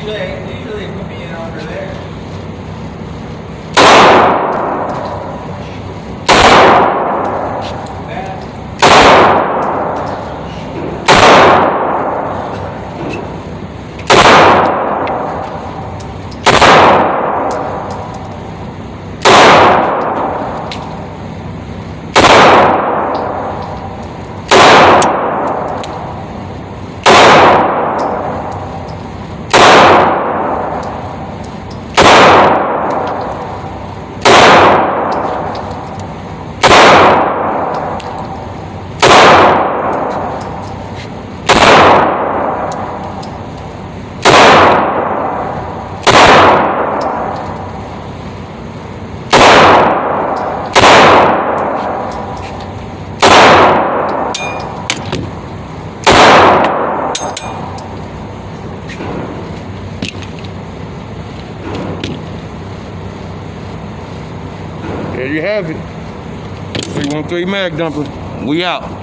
Usually put me in over there. There you have it. 313 mag dumper. We out.